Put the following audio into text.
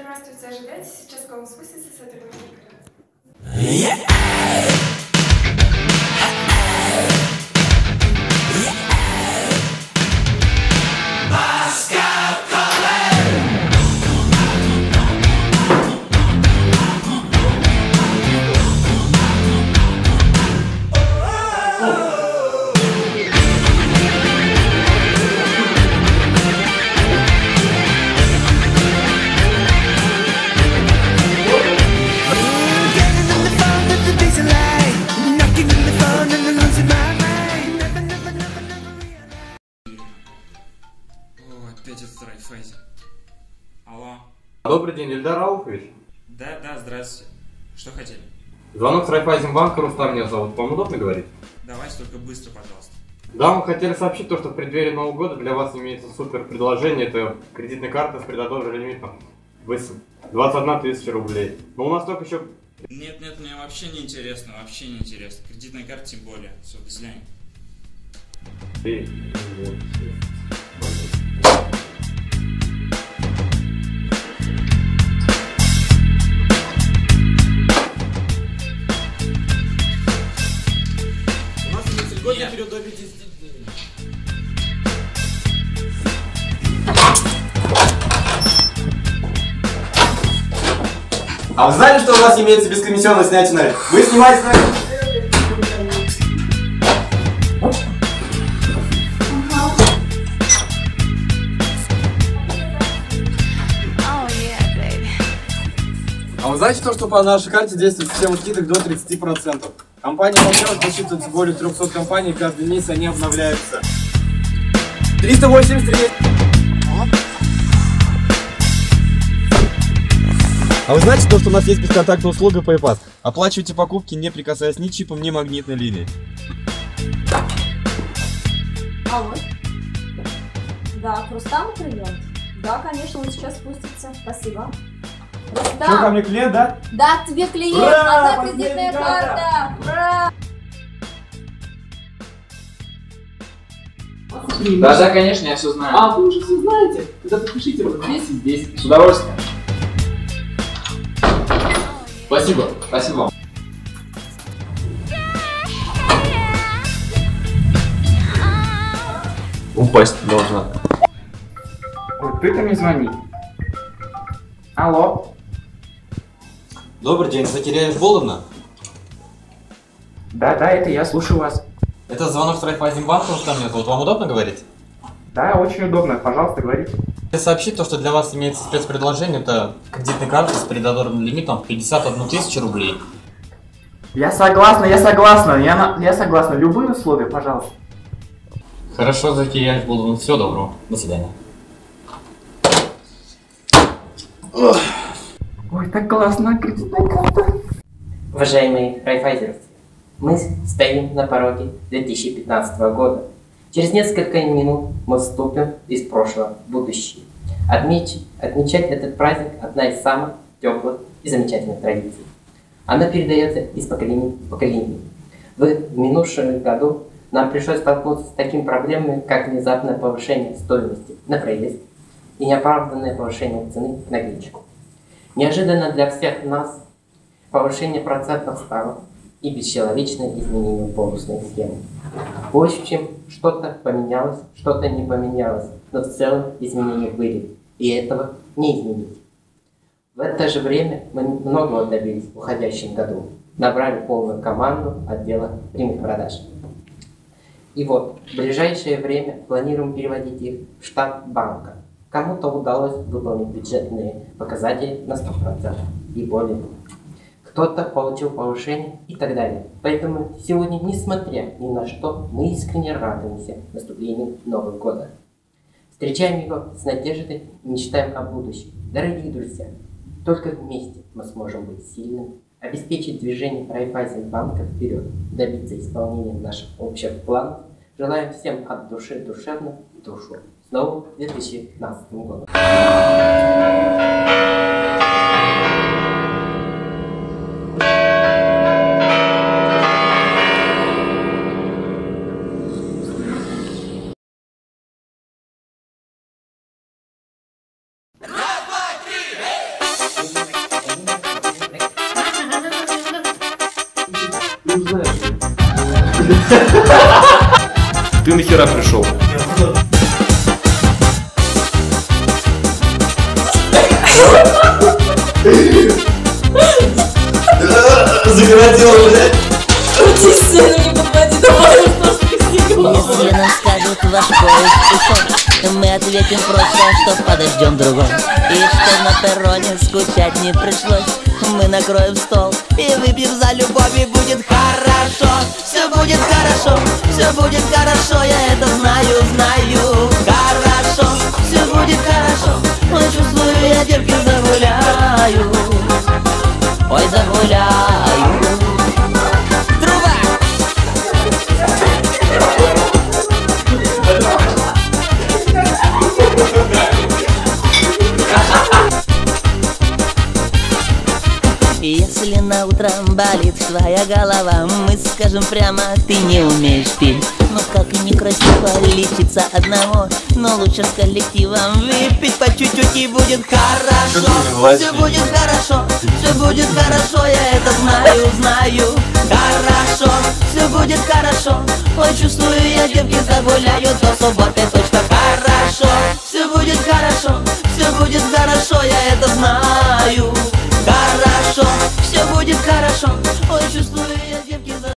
Здравствуйте, ожидайте, сейчас к вам спустится сотрудник. Опять этот Райфайзен. Алло. Добрый день, Ильдар Рауфович. Да, здравствуйте. Что хотели? Звонок с Райфайзенбанка, Рустам меня зовут. Вам удобно говорить? Давайте только быстро, пожалуйста. Да, мы хотели сообщить то, что в преддверии Нового года для вас имеется супер предложение. Это кредитная карта с предодобренным лимитом 21 тысяча рублей. Но у нас только еще... Нет, мне вообще не интересно, Кредитная карта тем более. Все, до свидания. У нас есть льготный период до 50 дней. А вы знали, что у нас имеется бескомиссионное снятие наличных? Вы снимаете наличные? А вы знаете то, что по нашей карте действует система скидок до 30%? Компания Молчалов насчитывается более 300 компаний, каждый месяц они обновляются. 383. А вы знаете то, что у нас есть бесконтактная услуга PayPass? Оплачивайте покупки, не прикасаясь ни чипом, ни магнитной линией. Алло. Да, к Рустаму клиент? Да, конечно, он сейчас спустится. Спасибо. Рустам! Что, ко мне клиент, да? Да, тебе клиент! Ура! Одна кредитная карта! Ура! Да, конечно, я все знаю. А, вы уже все знаете? Тогда подпишите вот здесь и здесь. С удовольствием. Спасибо. Спасибо. Упасть должна. Вот ты-то мне звони. Алло. Добрый день, Закиряев Володна. Да, это я, слушаю вас. Это звонок с Райфайзенбанка, Рустам меня зовут. Вам удобно говорить? Да, очень удобно, пожалуйста, говорите. Я сообщить то, что для вас имеется спецпредложение, это кредитная карта с предодобренным лимитом 51 тысячу рублей. Я согласна. Любые условия, пожалуйста. Хорошо, Закиряев Володна. Всего доброго. До свидания. Ой, так классно, кредитная карта. Уважаемые райфайзеровцы, мы стоим на пороге 2015 года. Через несколько минут мы вступим из прошлого в будущее. Отмечать этот праздник – одна из самых теплых и замечательных традиций. Она передается из поколения в поколение. В минувшем году нам пришлось столкнуться с такими проблемами, как внезапное повышение стоимости на проезд и неоправданное повышение цены на гречку. Неожиданно для всех нас повышение процентных ставок и бесчеловечное изменение бонусной схемы. В общем, что-то поменялось, что-то не поменялось, но в целом изменения были, и этого не изменить. В это же время мы многого добились в уходящем году. Набрали полную команду отдела прямых продаж. И вот, в ближайшее время планируем переводить их в штат банка. Кому-то удалось выполнить бюджетные показатели на 100% и более. Кто-то получил повышение и так далее. Поэтому сегодня, несмотря ни на что, мы искренне радуемся наступлению Нового года. Встречаем его с надеждой и мечтаем о будущем. Дорогие друзья, только вместе мы сможем быть сильными, обеспечить движение Райфайзенбанка вперед, добиться исполнения наших общих планов. Желаем всем от души душевно и душу. С новым 2015 годом. Ты нахера пришел? Загородил, блядь. Крути сцену, не подводи, давай, Если нам скажут ваш поезд ушел, мы ответим просто, что подождем другой. И что на перроне скучать не пришлось, мы накроем стол и выпьем за любовь, и будет хорошо. Все будет хорошо, все будет хорошо, я это знаю, знаю. Хорошо, все будет хорошо, ой, чувствую, я девки загуляю. Ой, загуляю. Труба! Если на утро болит твоя голова, мы скажем прямо, ты не умеешь петь. Но как и некрасиво лечиться одного, но лучше с коллективом выпить по чуть-чуть, и будет хорошо. Все будет хорошо, все будет хорошо, я это знаю, знаю. Хорошо, все будет хорошо, ой, чувствую, я девки загуляю до субботы точно. Хорошо, все будет хорошо, все будет хорошо, я это знаю. Хорошо, все будет хорошо, ой, чувствую.